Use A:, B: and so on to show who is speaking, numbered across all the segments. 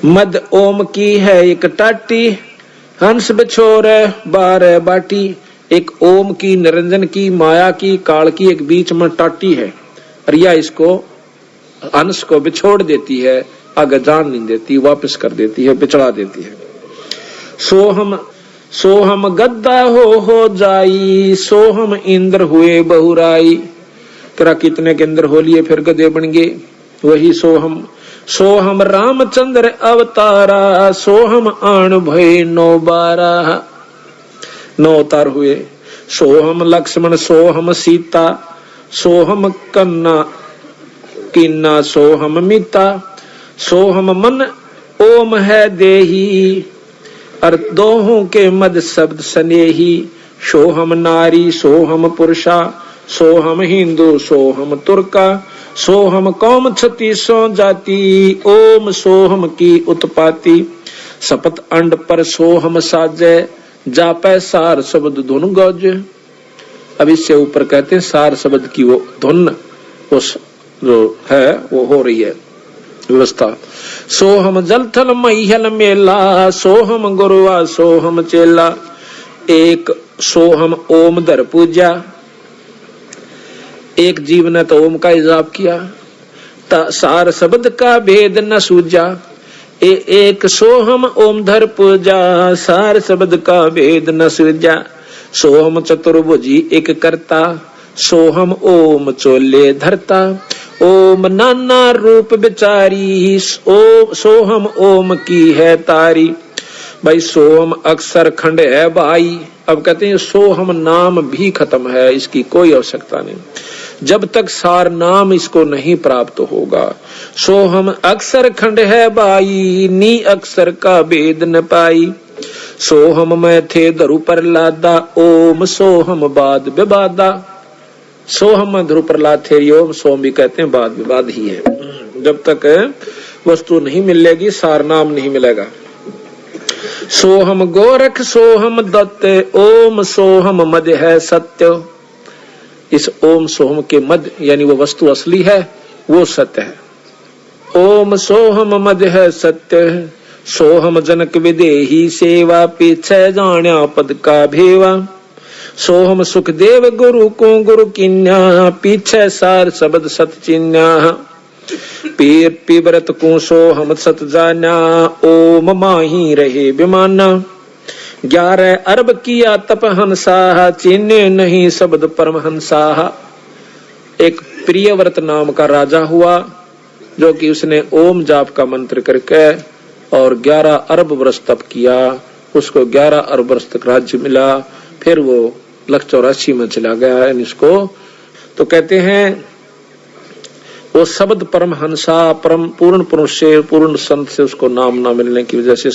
A: मद ओम की है एक टाटी, हंस बिछोर 12 बाटी। एक ओम की, निरंजन की, माया की, काल की एक बीच में टाटी है, और यह इसको हंस को बिछोड़ देती है, आगे जान नहीं देती, वापस कर देती है, बिछड़ा देती है। सोहम गद्दा हो जाई, सोहम इंद्र हुए बहुराई। तेरा कितने के इंद्र हो लिए फिर गधे बन गए, वही सोहम। सोहम रामचंद्र अवतारा, सोहम आन भय 9 अवतार हुए। सोहम लक्ष्मण, सोहम सीता, सोहम कन्ना किन्ना, सोहम मिता। सोहम मन ओम है देही, और दोहों के मद शब्द स्नेही। सोहम नारी, सोहम पुरुषा, सोहम हिंदू, सोहम तुर्का। सोहम कौम 36 जाति, ओम सोहम की उत्पाती। सपत अंड पर सोहम साजे, जापै सार शब्द धुन गौज। अब इससे ऊपर कहते हैं सार शब्द की वो धुन उस जो है वो हो रही है व्यवस्था। सोहम जल थल महियल मेला, सोहम गुरुआ सोहम चेला। एक सोहम ओम धर पूजा, एक जीव ने तो ओम का इजाप किया, सार शब्द का भेद न सूझा। एक सोहम ओम धर पूजा, सार शब्द का भेद न सूझा। सोहम चतुर्भुजी एक करता, सोहम ओम चोले धरता। ओम नाना रूप बिचारी, सोहम ओम की है तारी। भाई सोहम अक्षर खंड है भाई। अब कहते हैं सोहम नाम भी खत्म है, इसकी कोई आवश्यकता नहीं जब तक सार नाम इसको नहीं प्राप्त होगा। सोहम अक्षर खंड है भाई, नी अक्षर का भेद न पाई। सोहम में थे धरु पर लादा, ओम सोहम बाद विवादा। सोहम में ध्रुव प्रहलाद थे, ओम सोम भी कहते हैं, बाद विवाद ही है। जब तक वस्तु नहीं मिलेगी सार नाम नहीं मिलेगा। सोहम गोरख सोहम दत्त, ओम सोहम मध्य है सत्य। इस ओम सोहम के मध्य यानी वो वस्तु असली है, वो सत्य है। ओम सोहम मध्य है सत्य, सोहम जनक विदेही सेवा। पीछे जाण्या पद का भेवा। सोहम सुखदेव गुरु को गुरु किन्या, पीछे सार शब्द सत चिन्या। पीर पीवरत को सोहम सत जाना, ओम माही रहे विमाना। 11 अरब किया तप हंसा, चिन्ह नहीं शब्द परमहंसा। एक प्रियव्रत नाम का राजा हुआ, जो कि उसने ओम जाप का मंत्र करके और 11 अरब वर्ष तप किया। उसको 11 अरब वर्ष तक राज्य मिला। फिर वो 184 में चला गया। इसको तो कहते हैं वो शब्द परमहंसा, परम पूर्ण पुरुष से, पूर्ण संत से उसको नाम ना मिलने की वजह से,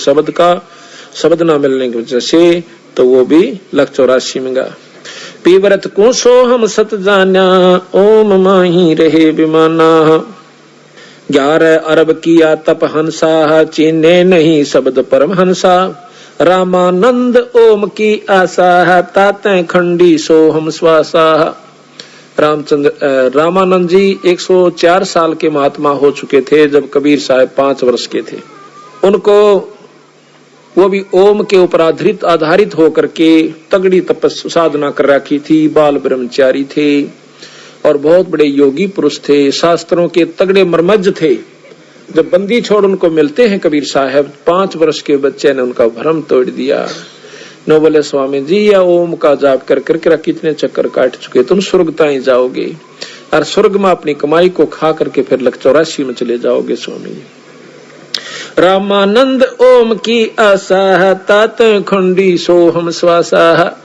A: शब्द ना मिलने की वजह से तो वो भी 184 में गया। पीवरत को सोहम सत जाना, ओम माही रहे विमाना। 11 अरब किया तप हंसा, चीने नहीं शब्द परमहंसा। रामानंद ओम की आशा, ताते खंडी सोहम श्वासा। रामानंद जी 104 साल के महात्मा हो चुके थे जब कबीर साहब 5 वर्ष के थे। उनको वो भी ओम के ऊपर आधारित होकर के तगड़ी तपस्या साधना कर रखी थी। बाल ब्रह्मचारी थे और बहुत बड़े योगी पुरुष थे, शास्त्रों के तगड़े मर्मज्ञ थे। जब बंदी छोड़ उनको मिलते हैं कबीर साहब, 5 वर्ष के बच्चे ने उनका भ्रम तोड़ दिया। न बोले स्वामी जी या ओम का जाप कर करके कितने चक्कर काट चुके, तुम स्वर्ग ताई जाओगे और स्वर्ग में अपनी कमाई को खा करके फिर 184 में चले जाओगे स्वामी जी। रामानंद ओम की आशा, तात खंडी सोहम श्वासा।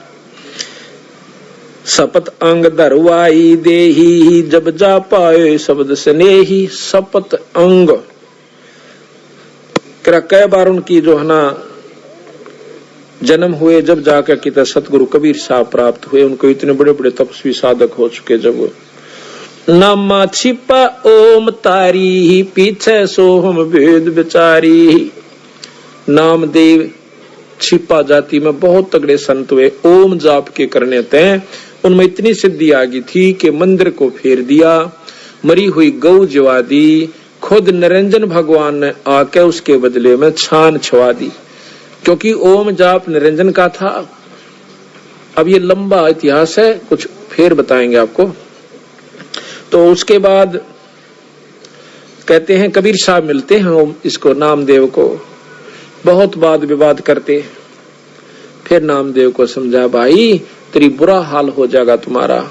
A: शपथ अंग धरवाई देही, जब जा पाए शब्द स्नेही। शपथ अंग कई बार उनकी जो है ना जन्म हुए, जब जाकर कि सतगुरु कबीर साहब प्राप्त हुए। उनको इतने बड़े बड़े तपस्वी साधक हो चुके। जब नामा छिपा ओम तारी, पीछे सोहम भेद बिचारी। नामदेव छिपा जाति में बहुत तगड़े संत हुए, ओम जाप के करने तय उनमें इतनी सिद्धि आ गई थी कि मंदिर को फेर दिया, मरी हुई गौ जवा दी, खुद निरंजन भगवान ने आके उसके बदले में छान छुआ दी, क्योंकि ओम जाप निरंजन का था। अब ये लंबा इतिहास है, कुछ फिर बताएंगे आपको। तो उसके बाद कहते हैं कबीर साहब मिलते हैं इसको नामदेव को, बहुत वाद विवाद करते। फिर नामदेव को समझा, भाई तेरी बुरा हाल हो जाएगा तुम्हारा।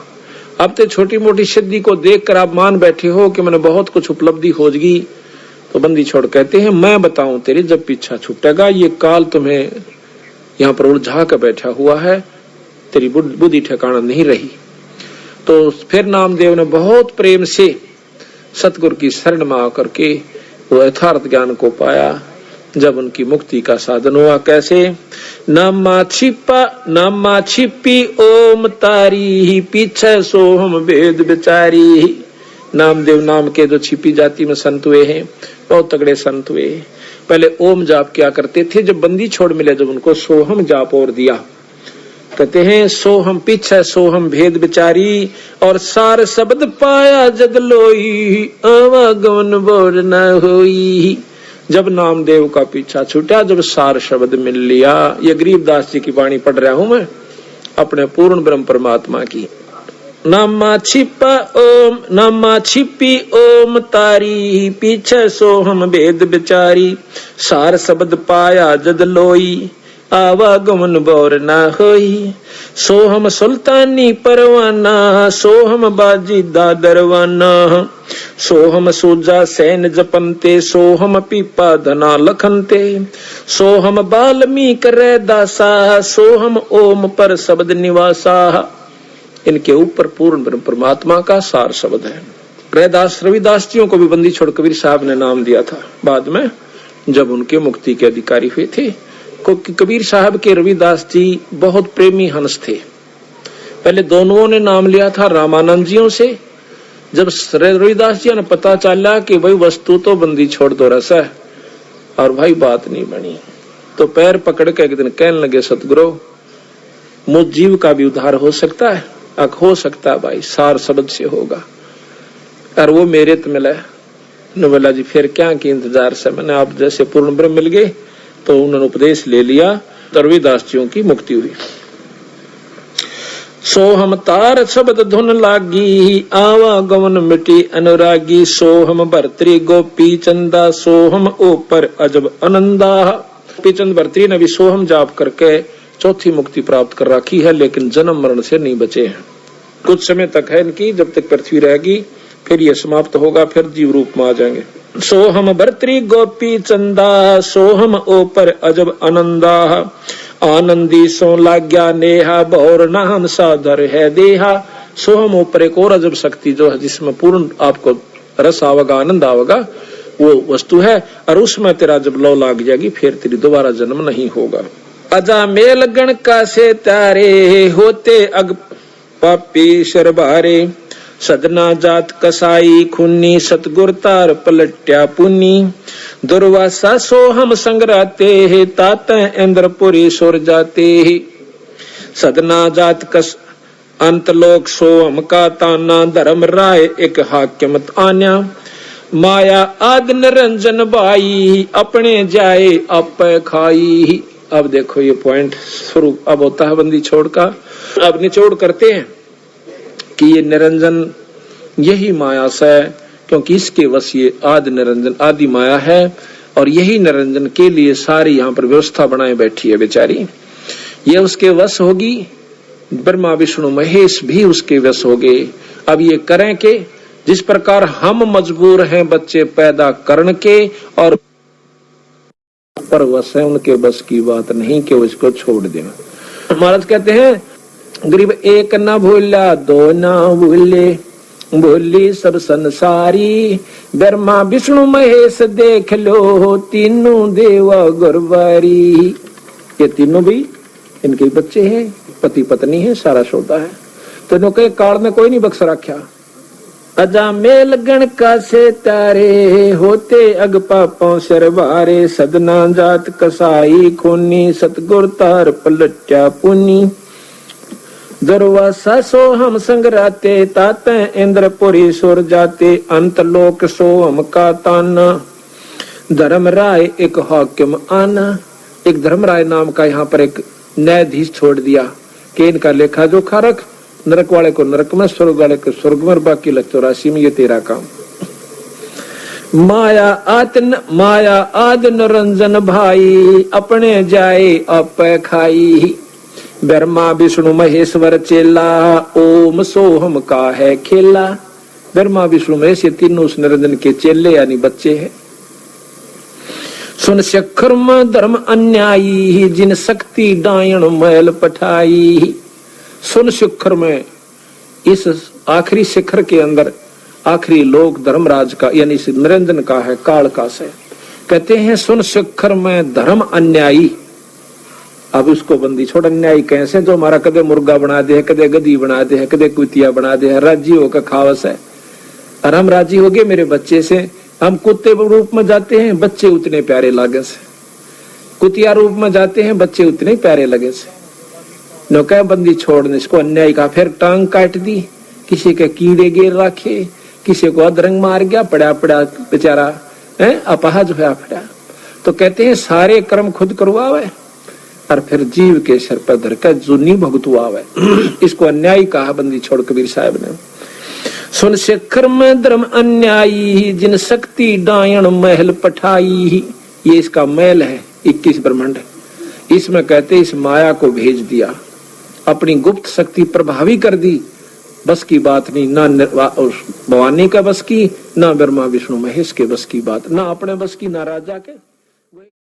A: अब तो छोटी मोटी सिद्धि को देखकर आप मान बैठे हो कि मैंने बहुत कुछ उपलब्धि होगी। तो बंदी छोड़ कहते हैं मैं बताऊं तेरी जब पीछा छूटेगा, ये काल तुम्हें यहाँ पर उलझा कर बैठा हुआ है, तेरी बुद्धि ठिकाना नहीं रही। तो फिर नामदेव ने बहुत प्रेम से सतगुरु की शरण में आकर के वो यथार्थ ज्ञान को पाया। जब उनकी मुक्ति का साधन हुआ, कैसे? नामा छिपी ओम तारी, पीछे सोहम वेद बिचारी। नामदेव नाम के जो छिपी जाति में संत हुए हैं, बहुत तगड़े संत हुए। पहले ओम जाप क्या करते थे, जब बंदी छोड़ मिले जब उनको सोहम जाप और दिया। कहते हैं सोहम पीछे सोहम भेद बिचारी, और सार शब्द पाया जग लोई, आवागमन बोर न होई। जब नामदेव का पीछा छूटा, जब सार शब्द मिल लिया। ये गरीबदास जी की वाणी पढ़ रहा हूं मैं, अपने पूर्ण ब्रह्म परमात्मा की। नामा छिपी ओम तारी, पीछे सोहम भेद बिचारी, सार शब्द पाया जद लोई, आवागमन बोर न होई। सोहम सुल्तानी परवाना, सोहम बाजी दादरवाना, सोहम सूजा सैन जपनते, सोहम पीपा धना लखनते, सोहम बाल्मीक रैदासा, सोहम ओम पर शब्द निवासा। इनके ऊपर पूर्ण ब्रह्म परमात्मा का सार शब्द है। रैदास रविदास जियों को भी बंदी छोड़ कबीर साहब ने नाम दिया था बाद में, जब उनके मुक्ति के अधिकारी हुए थे। कबीर साहब के रविदास जी बहुत प्रेमी हंस थे। पहले दोनों ने नाम लिया था रामानंद जियों से। जब रविदास जी ने पता चला कि भाई वस्तु तो बंदी छोड़ दो रस है, और भाई बात नहीं बनी, तो पैर पकड़ के एक दिन कहने लगे, सतगुरु मुझ जीव का भी उद्धार हो सकता है? हो सकता है भाई, सार शब्द से होगा। और वो मेरे तो मिला है। बोला जी फिर क्या की इंतजार से, मैंने आप जैसे पूर्ण ब्रह्म मिल गए। तो उन्होंने उपदेश ले लिया, तो रविदास जियों की मुक्ति हुई। सोहम तार शब्द धुन लागी, आवागमन मिटी अनुरागी, सोहम भर्तरी गोपी चंदा, सोहम ऊपर अजब आनंदा। गोपी चंद भर्तरी ने भी सोहम जाप करके चौथी मुक्ति प्राप्त कर रखी है, लेकिन जन्म मरण से नहीं बचे हैं। कुछ समय तक है इनकी, जब तक पृथ्वी रहेगी फिर ये समाप्त होगा, फिर जीव रूप में आ जाएंगे। सोहम भर्तरी गोपी चंदा, सोहम ऊपर अजब आनंदा, आनंदी सो लाग्या नेहा, भौर नाम साधर है देहा। सोहम ऊपर एक और अजब शक्ति जो है, जिसमें पूर्ण आपको रस आवेगा, आनंद आवेगा, वो वस्तु है। और उसमें तेरा जब लौ लाग जाएगी, फिर तेरी दोबारा जन्म नहीं होगा। अजा मेल गण का से तारे, होते अग पापी शरबारे, सदना जात कसाई खुन्नी, सतगुर तार पलट्या पुन्नी, दुर्वासा सोहम संगराते है, ताते इंद्रपुरी सुर जाते है। सदना जात कस अंतलोक सोहम का ताना, धर्म राय एक हाकिमत आन्या, माया आद निरंजन बाई, अपने जाए आप खाई। अब देखो ये पॉइंट शुरू अब होता है बंदी छोड़ का। अब निचोड़ करते हैं कि ये निरंजन यही माया से, क्योंकि इसके वश ये आदि निरंजन आदि माया है, और यही निरंजन के लिए सारी यहाँ पर व्यवस्था बनाए बैठी है बेचारी। ये उसके वश होगी, ब्रह्मा विष्णु महेश भी उसके वश हो गए। अब ये करें के, जिस प्रकार हम मजबूर हैं बच्चे पैदा करने के, और पर वश है, उनके बस की बात नहीं कि वो इसको छोड़ दें। महाराज कहते हैं, गरीब एक न भूला दो न भूले, भूली सब संसारी, ब्रह्मा विष्णु महेश देख लो, तीनों देवा गुरबारी। ये तीनों भी इनके बच्चे हैं, पति पत्नी है, सारा सौदा है। तो इनके काल में कोई नहीं बख्श रखा। अजा मेल गण का से तारे, होते अग पापों सरबारे, सदना जात कसाई खूनी, सतगुर तार पलट्या पुनी, दुर्वासा सो हम संगराते, ताते इंद्रपुरी सुर जाते, अंत लोक सो हम का ताना, धर्म राय एक हाकिम आना। एक धर्मराय नाम का यहाँ पर एक न्यायाधीश छोड़ दिया कि इनका लेखा जोखा रख, नरक वाले को नरक में, स्वर्ग वाले को स्वर्ग में, बाकी लग 84 में, ये तेरा काम। माया आद निरंजन भाई, अपने जाए अप खाई, ब्रह्मा विष्णु महेश्वर चेला, ओम सोहम का है खेला। ब्रह्मा विष्णु महेश ये तीनों उस निरंजन के चेले यानी बच्चे हैं। सुन शिखर में धर्म अन्यायी, जिन शक्ति डायण मैल पठाई। सुन शिखर में, इस आखिरी शिखर के अंदर आखिरी लोक धर्मराज का यानी निरंजन का है, काल का से। कहते हैं सुन शिखर में धर्म अन्यायी। अब उसको बंदी छोड़, अन्यायी कैसे, जो हमारा कदे मुर्गा बना दे, कदे गधी बना दे, कदे कुतिया बना दे, राजी होकर खावस है। और हम राजी हो गए मेरे बच्चे से, हम कुत्ते रूप में जाते हैं, बच्चे उतने प्यारे लागे से, कुतिया रूप में जाते हैं, बच्चे उतने प्यारे लगे से। नौका बंदी छोड़ने, इसको अन्याय का। फिर टांग काट दी, किसी के कीड़े गिर रखे, किसी को अधरंग मार गया, पड़ा बेचारा अपाहज होया पड़ा। तो कहते हैं सारे कर्म खुद करवावे और फिर जीव के सर पर धरकर जुनी भुगतवावे। इसको अन्याय कहा बंदी छोड़ कबीर साहब ने। सुन शिखर में धर्म अन्यायी, जिन शक्ति डायण महल पठाई। ये इसका महल है 21 ब्रह्मांड। इसमें कहते इस माया को भेज दिया, अपनी गुप्त शक्ति प्रभावी कर दी। बस की बात नहीं, ना भवानी का बस की, ना ब्रह्मा विष्णु महेश के बस की बात, ना अपने बस की, ना राजा के।